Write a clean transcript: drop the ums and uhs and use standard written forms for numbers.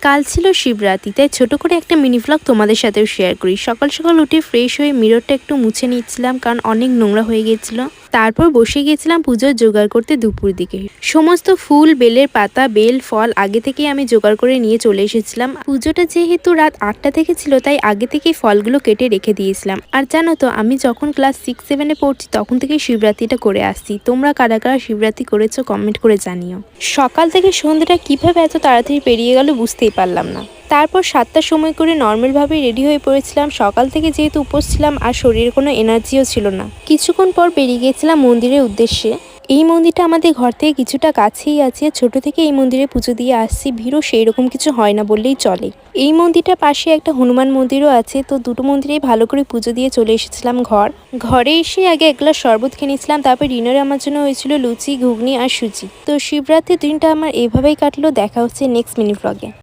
কাল ছিল শিবরাত্রি, তাই ছোট করে একটা মিনি ভ্লগ তোমাদের সাথেও শেয়ার করি। সকাল সকাল উঠে ফ্রেশ হয়ে মিররটা একটু মুছে নিচ্ছিলাম, কারণ অনেক নোংরা হয়ে গিয়েছিল। তারপর বসে গিয়েছিলাম পুজোর জোগাড় করতে। দুপুর দিকে সমস্ত ফুল, বেলের পাতা, বেল, ফল আগে থেকেই আমি জোগাড় করে নিয়ে চলে এসেছিলাম। পুজোটা যেহেতু রাত 8টা থেকে ছিল, তাই আগে থেকেই ফলগুলো কেটে রেখে দিয়েছিলাম। আর জানো তো, আমি যখন ক্লাস 6-7-এ পড়ছি তখন থেকেই শিবরাত্রিটা করে আসছি। তোমরা কারা কারা শিবরাত্রি করেছো কমেন্ট করে জানিও। সকাল থেকে সন্ধ্যাটা কিভাবে এত তাড়াতাড়ি পেরিয়ে গেল বুঝতেই পারলাম না। তারপর 7টার সময় করে নর্মালভাবে রেডি হয়ে পড়েছিলাম। সকাল থেকে যেহেতু উপোস ছিলাম আর শরীরে কোনো এনার্জিও ছিল না। কিছুক্ষণ পর বেরিয়ে গিয়েছিলাম মন্দিরের উদ্দেশ্যে। এই মন্দিরটা আমাদের ঘর থেকে কিছুটা কাছেই আছে। ছোট থেকে এই মন্দিরে পুজো দিয়ে আসছি। ভিড়ও সেই রকম কিছু হয় না বললেই চলে। এই মন্দিরটার পাশে একটা হনুমান মন্দিরও আছে। তো দুটো মন্দিরেই ভালো করে পুজো দিয়ে চলে এসেছিলাম ঘরে এসে আগে এক গ্লাস শরবত খেয়ে নিয়েছিলাম। তারপর ডিনারে আমার জন্য হয়েছিল লুচি, ঘুগনি আর সুজি। তো শিবরাত্রির দিনটা আমার এইভাবেই কাটলো। দেখা হচ্ছে নেক্সট মিনি ভ্লগে।